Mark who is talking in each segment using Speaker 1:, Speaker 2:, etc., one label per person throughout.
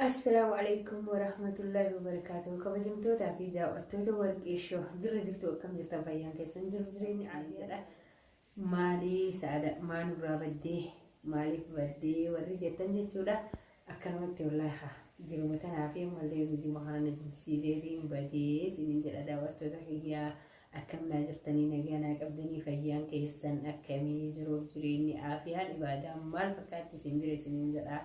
Speaker 1: السلام عليكم ورحمة الله وبركاته. كبجمتو تافي دعوتو ورقيشو جرجرتو كم جرتا بيان كيسن جرجريني عالية مالي سعادة ما نبرا بدي مالك بدي ورجتن جتودا أكنوت والله خا جرمتنا في مالي بدي مهارة نجم سيزيدين بدي سنين جرا دعوتو تافيا أكم ناجرتني نجانا كبدني فيان كيسن أكمي جرجريني عافية إبادة مال فكاتي سنجري سنين جرا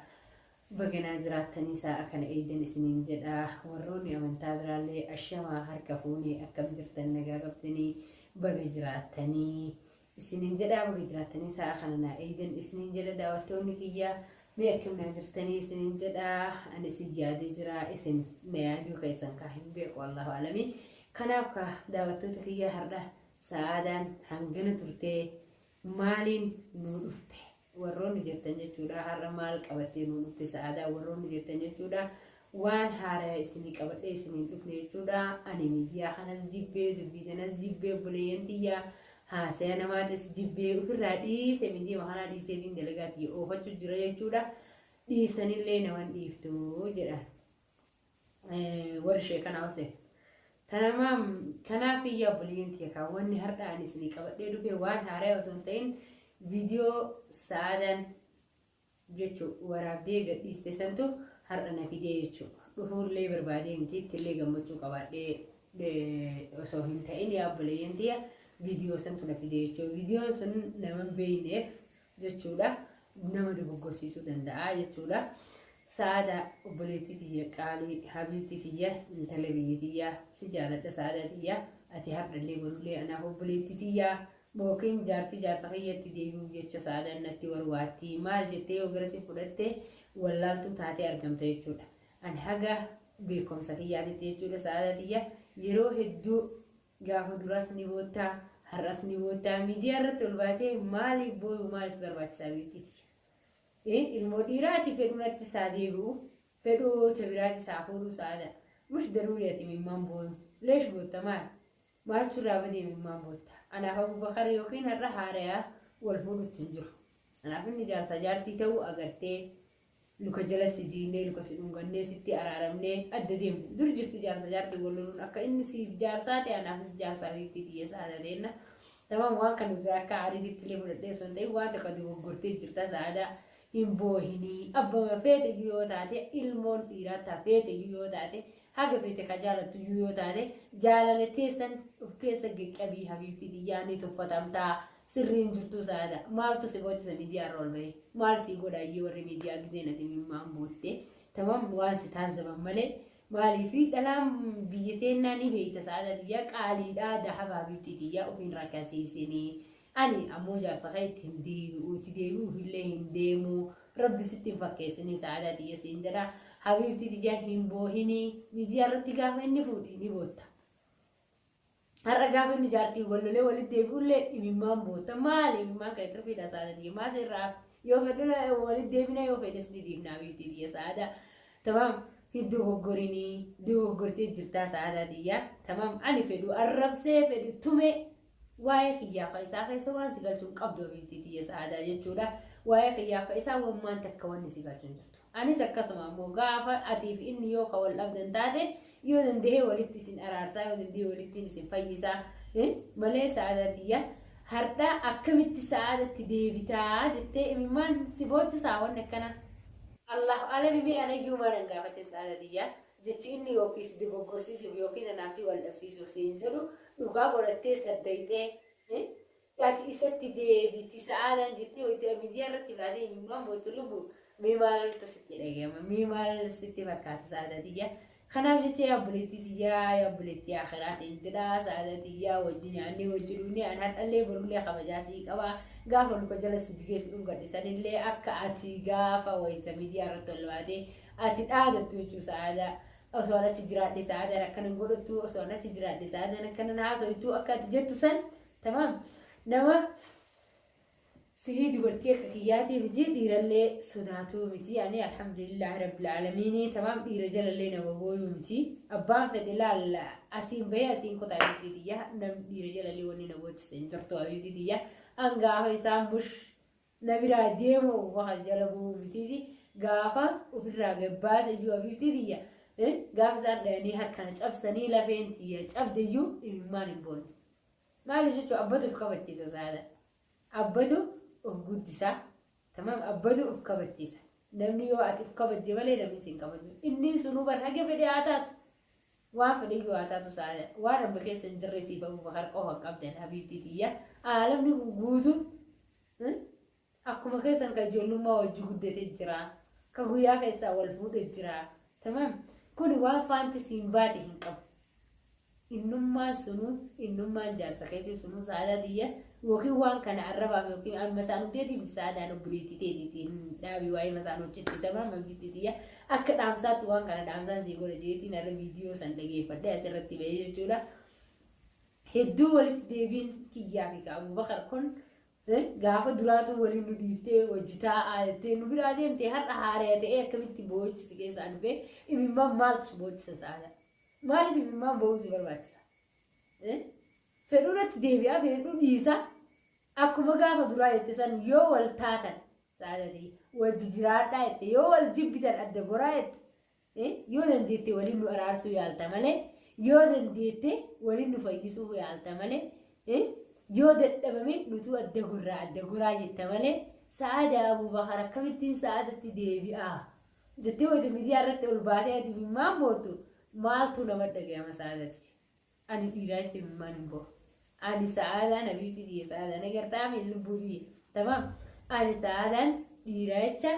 Speaker 1: بقنا جراتني ساعة كان أيدن سنين جدا وروني من تابر لي أشياء هركفوني أكم جرتن نجابتني بقى جراتني سنين جدا بقى جراتني ساعة كان أيدن سنين جدا دعوتوني كيا بأكم نجرتني سنين جدا أنا سجادي جرا اسم ميادو كيسان كاهم بيك والله عالمي كنافك دعوتو كيا هرده ساعة هنجن ترتي مالين نورفته warroonni jettan jechuudha har'a maal qabattee nu dhufte sa'aadaa warroonni jettan jechuudha waan haaraa isinii qabadhee isinii dhufne jechuudha ani miidiyaa kanas jibbee dubbii kanas jibbee buleeyyantiyaa haasaya namaatis jibbee ofirraa dhiise miidiyaa kanaa dhiiseetiin dalagaatti oofachuu jira jechuudha dhiisanillee naman dhiiftu jedhan warshee kana ose tanamaa kanaaf iyyaa buleeyyantiyaa kan wanni har'a ani isinii qabadhee dhufe waan haaraa osoo hin ta'in فيديو ساعدان جتشو ورابدي قد استسنتو هرنا فيديو جتشو دفور لي بربادي انتي تلي قمتشو قبادي وصوهن تاين يا بلينتيا فيديو سنتو لفيديو جتشو فيديو سن نمن بينيف جتشو دا نمد بقرسيسو دندعا جتشو دا ساعدة وبليتي تيجي قالي حبيبتي تيجي انتلبيتي تيجي سجالة ساعدة تيجي أتي هرنا اللي بقول لي أنا هو بليتي تيجي موكين جارتي جار سخيتي ديبو جيتش سعادة نتي ورواتي مال جتي وغرسي فلتي ولالتو تاتي أرقم تيجودا أن حاجة بيكم سخياتي تيجودا سعادة تيجا يرو هدو غافو دراس نيبوتا هرس نيبوتا ميديا رتولباتي مالي بوي ومال سبربات سابيتي تيجا إيه المديراتي فدوناتي ساديبو فدو تبيراتي سافورو سعادة مش ضروري أتي من مامبون ليش بوتا مال شرابدي من مامبوتا أنا أحب بخار يوكين هرّا هاريا والفول تنجر أنا أفهم نجار سجارتي تو أقرتي لوكا جلس جيني لوكا سيدونغني ستي أرارمني أدديم درجة تجار سجارتي يقولون أكا إني سجار ساتي أنا أفهم سجار ساتي تيجي ساعة دينا تمام وان كانوا زراعة عارضي تلي بردي سنتي وان تكادو غرتي جرتا ساعة إمبوهني أبا ما فيت يجيو تاتي إلمون إيراتا فيت يجيو تاتي haga fete ka jaalatu yoo taate jaalalateessan of keessa qabii habiibti diyyaanii tuffatamtaa sirriin jirtu saada maaltu si gochisa miidiyaa rool bahe maal si godhaayyee warri miidiyaa giseen ati mimmaan bootte tamam waan si taasisaman malee maalii fi dhalaan biyya teennaa ni beekta saada diyyaa qaaliidhaa dahaba habiibti diyyaa ofiin rakkasiisinii ani ammoo jaarsa kan ittiin deebi'uuti illee hin deemu rabbi sitti hin fakkeessinii saada diyya siin jedha حبيبتي تجاهين بوهني ميديا رتيكا فيني فودي بوتا هرجع فيني جارتي يقول له ولد يقول له إمام بوتا مالي إمام كيتر في دسالة دي ما سيراب يوفدنا ولد ديبنا يوفدس دي ديبنا بيتي دي سعادة تمام في دو غورتي جرتا سعادة دي تمام أنا فدو الرب سيف فدو تومي واي خيا فايسا خيسا وان سيقالتون قبضو بيتي دي سعادة جتشودا واي خيا فايسا ومان تكواني سيقالتون جرتو أنا سكسما موقافة أتيف إني يوكا والأبدن تاتي يودن دهي ولدتي سن أرارسا يودن دهي ولدتي سن فايسا ملي سعادتية هردا أكمت سعادة ديبتا جتة إممان سيبوت ساوان نكنا الله أعلم بي أنا يوما نقافة سعادتية جتة إني يوكيس ديكو كورسيس يوكينا نفسي والأبسيس وسينجلو يوكا قولتي سديتي ياتي إساتي ديبتي سعادة جتة ويتي أميديا رتبادي إممان بوتلو ميمال تستيريا ميمال ستي مكات سعادتية خنام جتي يا بليتي آخرا سنتدا سعادتية وجناني وجلوني أنا اللي برولي خبجاسي كوا غافل كجلس جيس دون قدسان اللي أكا أتي غافا ويتميدي رتولوادي أتي آدة توجو سعادة أسوانا تجرات دي سعادة ركنا نقول تو أسوانا تجرات دي سعادة ركنا نعاسو يتو أكا تجتو سن تمام نوا سيدي ورتيك خياتي بتي دير اللي سوداتو بتي يعني الحمد لله رب العالمين تمام دير رجال اللي نوبوي بتي أبان في دلال أسين بيا أسين كتا بتي ديا نم دير رجال اللي وني نوبوي سنجرتو بتي ديا أنغا هاي سامبوش نبيرا ديمو وهالجلبو بتي دي gaafa ofirraa gabbaase iyyuu abiibtitiyya gaafa isaan dhayanii harkaan cabsanii lafeen tiyya cabdiyyuu imimmaan hin boonne. Maaliif jechuun abbatu of kabachiisa saala. Abbatu of guddisaa. Tamam abbatu of kabachiisa. Namni yoo ati of kabajje malee namni si hin kabaju. Inni sunuu bar hage fedhe haa taatu. Waan fedhe iyyuu haa taatu saala. Waan amma keessa hin jirre siif Abubakar qofa qabdan abiibtitiyya. Aalamni kun guutuun akkuma keessan kan ijoollummaa wajji guddatee jira. Kan guyyaa keessaa wal fuudhee jira. Tamam kuni waan faanti siin baate hin qabu. Innummaan sunuu innummaan jaarsa keetii sunuu saadaatiyya yookiin waan kana arrabaaf yookiin masaanuteetiif saadaan obboleettii teetiitiin dhaabii waa'ee masaanuchitti tamam abiibtitiyya akka dhaamsaatti waan kana dhaamsaan sii godha jeetiin irra viidiyoo san dhageeffadhe asirratti ba'ee jechuudha. Hedduu walitti deebiin kiyyaa fi Abubakar kun gaafa duraatu waliin nu dhiiftee hojjetaa aayattee nu biraa deemtee har'a haaree ta'ee akkamitti boo'ichisi keessaa dhufee imimmaan maaltu si boo'chisa saada. Maaliif imimmaan boo'uu si barbaachisa? Fedhuudhatti deebi'aa fedhuu dhiisaa akkuma gaafa duraa jette san yoo wal taatan saadati wajji jiraadhaa jette yoo wal jibbitan adda goraa jette yoo dandeette waliin nu araarsuu yaalta malee yoo dandeette waliin nu fayyisuu yaalta malee yoo dadhabame nutu adda goraa jetta malee saada Abubakar akkamittiin saadatti deebi'aa jettee wajji miidiyaa irratti ol baatee ati imimmaan bootu maaltu nama dhaga'ama saadati. Ani dhiiraachi imimmaan hin boo. Ani saadaan abiibtitiyya saadaan agartaa mi lubbuutiyya. Tamam ani saadaan dhiiraacha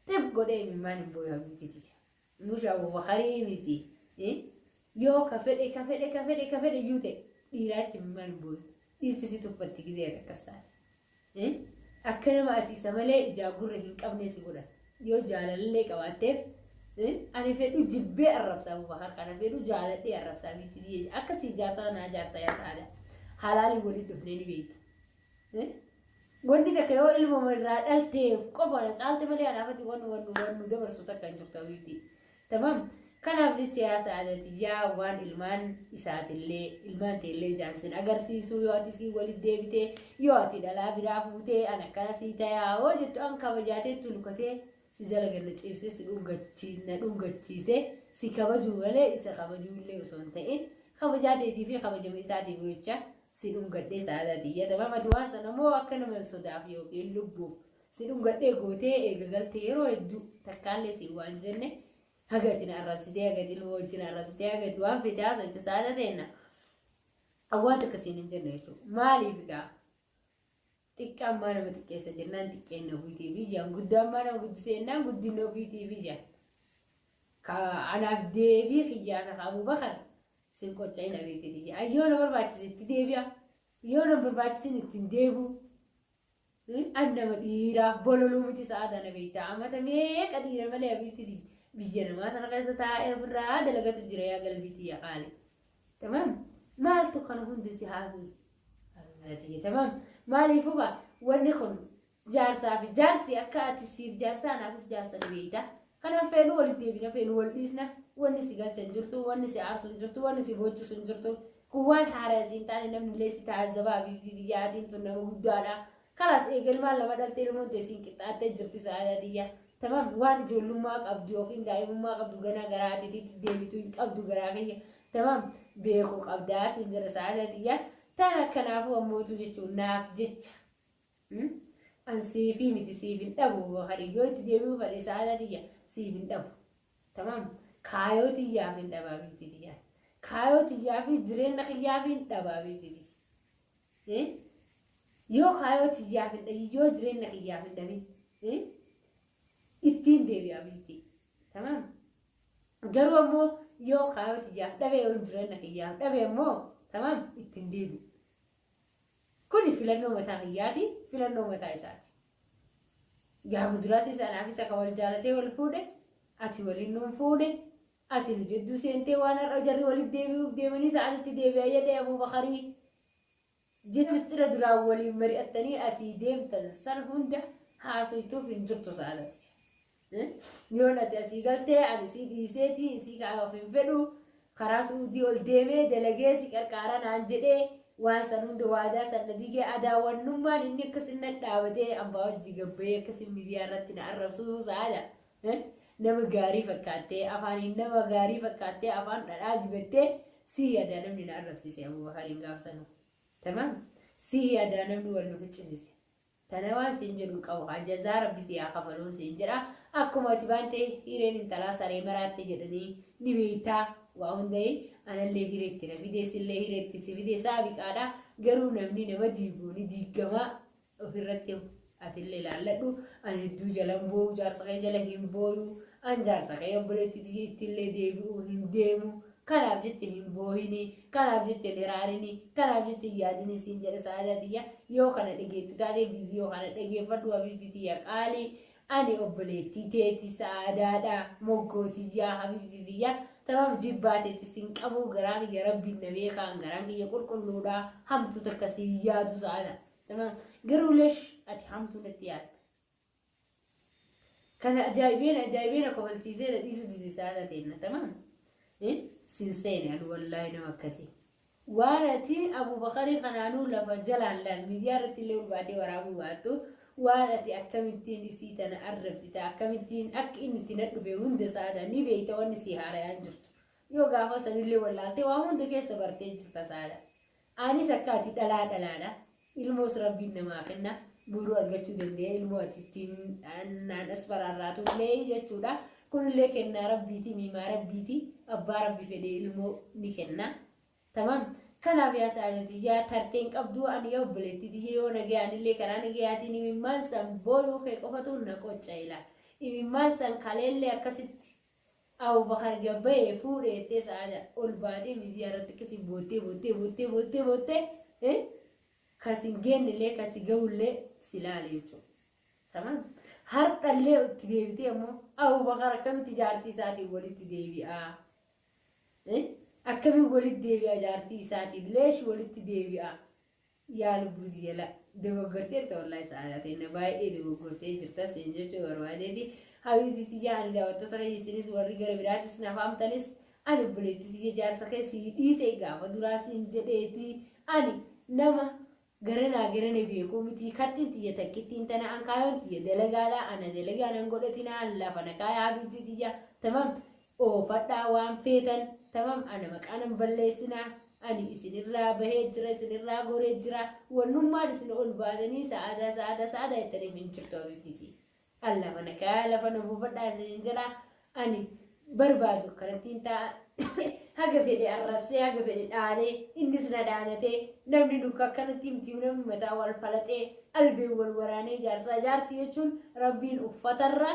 Speaker 1: xib godhee imimmaan hin boo abiibtitiyya. Nushi Abubakarii miti. Yoo ka fedhe iyyuu ta'e dhiiraachi imimmaan hin boo. Dhiirti si tuffatti gizee akkas taate. Akka nama ati isa malee ijaa gurra hin qabne si godhan. Yoo jaalallee qabaatteef ani fedhu jibbee arrabsaa Abubakar kana fedhu jaaladhee arrabsaa abiibtitiyya akkasii jaarsaa naa jaarsaa yaa saada. Halaalii waliin dhufnee ni beekta. Wanni takka yoo ilma irraa dhalteef qofa na caalte malee anaafati wannu dabarsu takka hin jirtu abiibti. Tamam kanaaf jecha yaa saadati yaa waan ilmaan isaatillee ilmaan teellee jaansin agarsiisuu yoo ati sii walitti deebitee yoo ati dhalaa biraa fuutee an akkana sii tayaa hoo jettu an kabajaatee tulukatee si jala ganna ciibsee si dhungachiisee si kabajuu malee isa kabajuullee osoo hin ta'in kabajaateetii fi kabajama isaatiif jecha si dhungadhee saadaatiyya tamam ati waan sana moo akka nama sodaaf yookiin lubbuuf si dhungadhee gootee eegagaltee yeroo hedduu takkaallee si waan jenne hagatiin arrabsitee hagatiin ilma wajjin arrabsitee hagatii waan fedee haasofte saada ta'enna waan akkasiin hin jenne jechuudha. Maaliif gaa xiqqaan maa nama xiqqeessa jennaan xiqqeenna ofiitii fi jaan guddaan maa nama guddisee jennaan guddinna ofiitii fi jaan. Anaaf deebii xiyyaa ka Abubakar sin qocca'in abeekiti jaa. Yoo na barbaachise itti deebi'a. Yoo na barbaachisin ittiin deebi'u. An nama dhiiraaf bololuu miti saada na beektaa. Amata meeqa dhiira malee abeekiti biyya namaa sana keessa taa'ee ofirraa dalagatu jira yaa galbiitii yaa qaali. Tamam maaltu kana hundi si haasuus. Tamam maaliifuu gaa wanni kun jaarsaa fi jaartii akka ati siif jaarsaa naafis jaarsa ni beektaa. Kanaaf feenuu walitti deebina feenuu wal dhiisna wanni si galcha hin jirtu wanni si aarsu hin jirtu wanni si boochisu hin jirtu kun waan haaraa isiin taane namni illee si taazabaa fi diyyaatiin tun nama guddaadha. Kalaas eegalmaan lama dhaltee ilmoon teessiin qixxaattee jirti saadaatiyya. Tamam waan ijoollummaa qabdu yookiin daa'imummaa qabdu ganaa garaa atiitti deebitu hin qabdu garaa kiyya. Tamam beekuu qabdaa siin jira saadaatiyya. Tan akkanaafuu ammootu jechuun naaf jecha. Ansiifii miti siifin dhabu hariyyoo itti deebi'uu fadhe saadaatiyya siifin dhabu. Tamam kaayoo xiyyaaf hin dhabaa biititiyya. Kaayoo xiyyaa fi jireenya xiyyaa fi hin dhabaa biititiyya. Yoo kaayoo xiyyaaf hin dhabi yoo jireenya xiyyaaf hin dhabi ittiin deebi'a biitti. Tamam garuu ammoo yoo kaayoo xiyyaaf dhabe yoo jireenya xiyyaaf dhabe ammoo tamam ittiin deebi'u. Kuni filannoo mataa xiyyaati filannoo mataa isaati. Gaafa duraas sanaaf isa kan wal jaalatee wal fuudhe ati waliin nuun fuudhe ati nu jidduu seentee waan har'a jarri walitti deebi'uuf deemanii sa'aatitti deebi'a jedhee Abubakarii jira mistira duraan waliin mari'attanii asii deemtan san hunda haasoftuuf hin jirtu sa'aati. Yoo ati asii galtee ani sii dhiiseeti sii kaa'uuf hin fedhu karaa suudii ol deemee dalagee si qarqaara naan jedhee waan san hunda waadaa sana digee adaawwannummaan inni akkasin na dhaabatee abbaa wajji gabbee akkasin miidiyaa irratti na arrabsuu saada nama gaarii fakkaatee afaaniin nama gaarii fakkaatee afaan dhadhaa dibattee si yaada namni na arrabsise Abubakariin gaafsanu. Tamam si yaada namni wal nu ficcisiise. Tana waan siin jedhu qabu hajjazaa rabbi si haa kafaluun siin jedha. Akkuma ati baante hireen intalaa saree maraatte jedhanii ni beektaa waa hundaa'e anallee hireetti na fideessillee hireetti si fidee saabiqaadha. Garuu namni nama diiguu ni diigamaa ofirratti atillee laalladhu ani hedduu jalan boo'u jaarsa kee jala hin boo'u an jaarsa kee obboleetti ittillee deebi'u hin deemu kanaaf jecha hin boo'ini kanaaf jecha liraarini kanaaf jecha yaadini siin jedha saadaatiyya yoo kana dhageettu taatee viidiyoo kana dhageeffadhu habiibtitiyya qaalii ani obboleettii teeti saadaadha moggootiyyaa habiibtitiyya tamam jibbaateetti siin qabu garaan kiyya rabbiin na beekaan garaan kiyya qulqulluudha hamtu takka siin yaadu saada tamam garuu leesh ati hamtu natti yaadda. Kana ajaa'ibeen kofalchiisee na dhiisu didi saada teenna tamam. Sinseene adu wallaahi nama akkasii. Waan ati Abubakarii kanaanuu lafa jalaan laal miidiyaa irratti illee ulbaatee waraabuu baattu waan ati akkamittiin isii tana arrabsita akkamittiin akka inni itti nadhufe hunda saada ni beeyta wanni si haarayaan jirtu. Yoo gaafa sanillee wallaaltee waan hunda keessa bartee jirta saada. Anis akka ati dhalaadha. Ilmoos rabbiin namaa kenna buuruu argachuu dandeenya ilmoo ati ittiin naan as baraarraatu illee jechuudha. Kunillee kennaa rabbiiti miimaa rabbiiti abbaa rabbi fedhee ilmoo ni kenna. Tamam kanaaf yaa saadatiyaa tarteen qabduu ani yaa obboleettiti yoo nagayaanillee karaa nagayaatiin imimmaan san booluu kee qofatu na qocca'ila. Imimmaan san kaleellee akkasitti Abubakar gabbayee fuudheettee saada ol baatee miidiyaa irratti akkasii boottee kasi gennillee kasi ga'ullee silaale jechuudha. Tamam har'allee itti deebitee ammoo Abubakar akkamitti jaartii isaatiin walitti deebi'a. Akkamiin walitti deebi'a jaartii isaatiin leesh walitti deebi'a. Yaa lubbuuti jala dogoggortee jirta wallaahi saada ta'e baay'ee dogoggortee jirta seen jechuu barbaadeeti. Habiibti jaani daawwattoota isinis warri gara biraatis nafaamtanis ani obboleettiti jaarsa keessi dhiisee gaafa duraa siin jedheeti ani nama garanaa garane beekuu miti kattiin tiyya takkittiin tana an kaayoon tiyya dalagaadha ana dalagaanan godhatina an lafa naqaayaa habiibti tiyya tamam oofadhaa waan feetan tamam ana maqaanan balleessinaa ani isinirraa bahee jira isinirraa goree jira wannummaan isin ol baatanii sa'aada jettanii hin jirtu habiibti an lafa naqaayaa lafa na buufadhaa isin jira ani barbaadu kanattiin ta'a haga fedhe arrabsee haga fedhe dhaanee innis na dhaanatee namni nuka akkanatti himtii namni mataa wal falatee albeen wal waraanee jaarsaa jaartii jechuun rabbiin uffatarra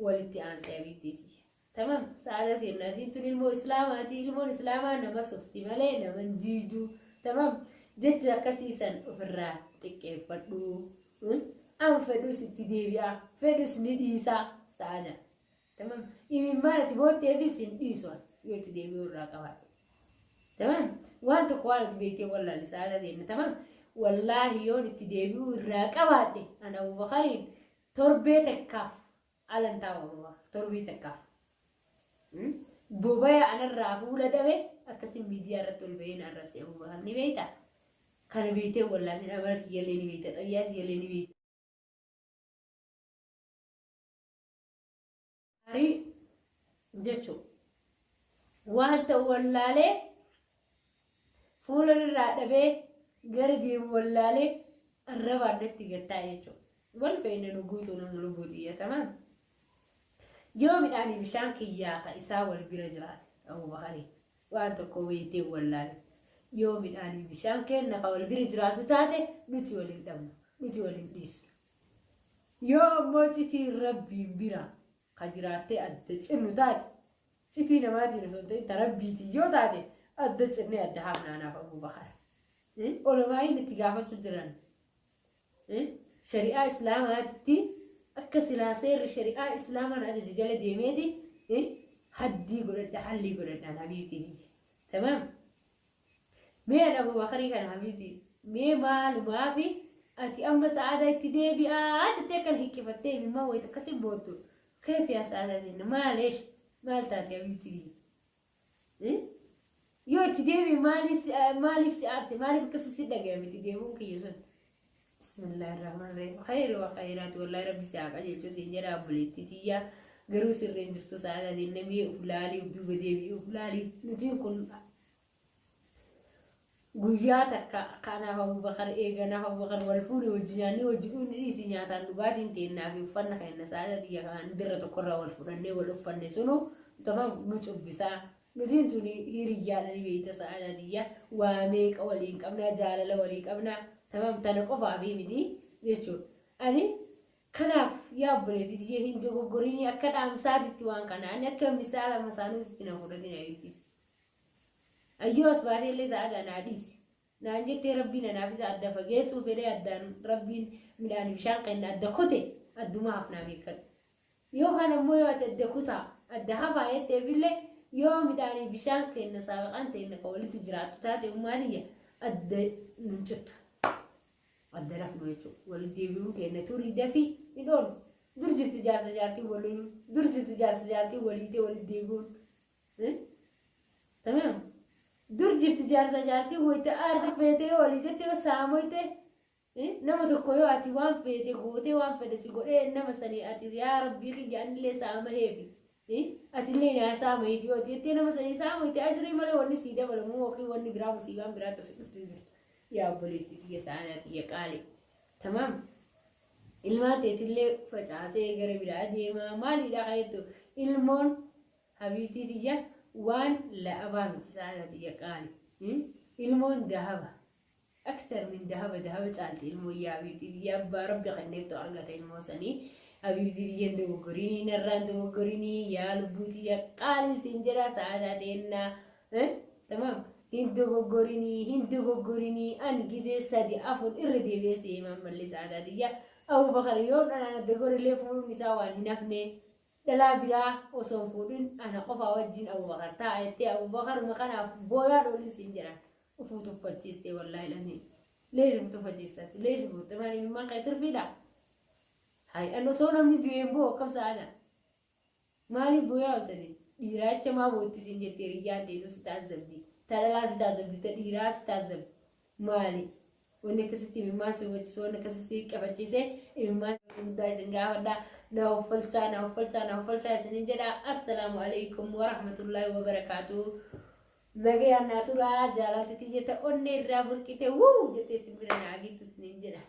Speaker 1: walitti aansee habiibtiiti. Tamam saada teennatiin tun ilmoo islaamaati ilmoon islaamaa nama softi malee nama diiduu tamam jecha akkasiisan ofirraa xiqqeeffadhu an fedhus itti deebi'a fedhus ni dhiisaa saada. Tamam imimmaan ati bootteefis hin dhiisu yoo itti deebi'uu irraa qabaadhe. Tamam waan tokko waan ati beektee wallaalli saada teenna tamam wallaahi yoon itti deebi'uu irraa qabaadhe ana Abubakariin torbee takkaaf alan taa'u Abubakar torbee takkaaf. Bobaya anarraa fuula dhabe akkasiin miidiyaa irratti ol baheen arrabsee Abubakar ni beektaa? Kana beektee wallaalli dhabara kiyyallee ni beekta xayyaa kiyyallee ni beekta. Jechuun wanta wallaalee fuula irraa dhabee gara deemu wallaalee arrabaan natti gattaa jechuudha. Wal beekna nu guutuu nama lubbuuti tamaan. Yoo midhaanii bishaan kiyyaa ka isaa wal bira jiraate Abubakariin waan tokko beektee wallaale. Yoo midhaanii bishaan kenna ka wal bira jiraatu taate nuti waliin dhabnu nuti waliin dhiisnu. Yoo ammoo citii rabbiin bira ka jiraattee adda cinnu taate citii namaatiin osoo ta'in tarabbiitii yoo taate adda cinnee adda haamnaanaaf Abubakar. Olomaayin itti gaafachuu jiran shari'aa islaamaatti akka silaa seerri shari'aa islaamaan ajaja jala deemeeti haddii godhadha hallii godhadhaan habiibtii. Tamam mee Abubakarii kana habiibtii mee maalumaafi ati amma sa'aadaa itti deebi'aa jettee kan hiqqifattee imimmaa wayita akkasiin boottu. كيف يا سعادتي معلش مال تاتي بيتي يو تديمي مالي في سعادتي مالي في قصة سيدة قيامي تديمون كي يسون بسم الله الرحمن الرحيم خير وخيرات والله ربي سعاك أجل جوزين جرى بوليتي تيا garuu sirreen jirtu sa'aatiin namni uflaalii duuba deebi'ee uflaalii nutiin kun guyyaa takka kanaaf Abubakar eeganaaf Abubakar wal fuudhee hojii nyaanni hojii dhuunfii dhiisii nyaataan dhugaatiin teennaa fi uffanna kenna sa'aatii kan dirra tokkorraa wal fudhannee wal uffanne sunu tamam nu cubbisaa nutiin tuni hiriyyaadhaan beeyta sa'aatii waa meeqa waliin qabnaa jaalala walii qabnaa tamam tana qofaa fi miti jechuudha ani kanaaf yaa obboleettii hin dogoggorinii akka dhaamsaatitti waan kana ani akka misaala masaanuutti na fudhatin ayyuuti ayyoo asbaatee illee sa'aatii naadhiisi naan jettee rabbiin anaaf isa adda fageessuu fedhee addaan rabbiin midhaan bishaan kenna adda kote adduma hafnaa beekadhu yookaan ammoo yoo ati adda kutaa adda hafaa jetteefillee yoo midhaan bishaan kenna saabaqaan ta'e ka walitti jiraattu taate uummaaniyya adda nuncittu adda lafnu jechuudha walitti deebi'uun kenna turii dafii hin oolu dur jirti jaarsa jaartii waliin dur jirti jaarsa jaartii waliitee walitti deebi'uun tamam dur jirti jaarsa jaartii wayita aarti feetee walii jettee saamoyte nama tokko yoo ati waan feete gootee waan fedhe si godhee nama sanii ati yaa rabbii kiyyaanillee saama heefi ati illee naa saama heefi yoo jettee nama sanii saamoyte ajirii malee wanni sii dabalamuu yookiin wanni biraa musiibaan biraa tasii dhuftuu jirtu yaa obboleettii tiyya saanaa tiyya qaale tamam ilmaan teetillee facaasee gara biraa deemaa maaliidha kayettu ilmoon habiibtii tiyya وان لا أبا متساعدة يقال المون ذهب أكثر من ذهب سألت المو يا بيتي يا أبا ربي خنيت أرجع الموسني أبيتي يندو قريني نراندو قريني يا لبوتي يا قال سنجرا سعادتنا تمام هندو قريني أن جزء سادي أفضل إردي بيسي إمام ملي سعادتي أو بخريون أنا ندقور اللي فلو مساواني نفني دلا بلا وسوم فودين أنا قفا وجين أبو بكر تاعتي أبو بكر مكان بويا دولي سنجرا وفوتو فجيستي والله لاني ليش متفجيستي ليش بوت تماني مما قيتر فيدا هاي أنا صورة من دوين بو كم ساعة مالي بويا وتدي ديراج ما بوتي سنجر تيريجان تيزو ستازب دي تالا ستازب دي تديرا ستازب مالي ونك ستي مما سوى تسوى نك ستي كفجيسي مما مداي سنجا ودا نوفل سنجدا السلام عليكم ورحمة الله وبركاته مجيء الناتورا جالات تيجي توني رابر كده وو جت سنبرنا عجيت سنجدا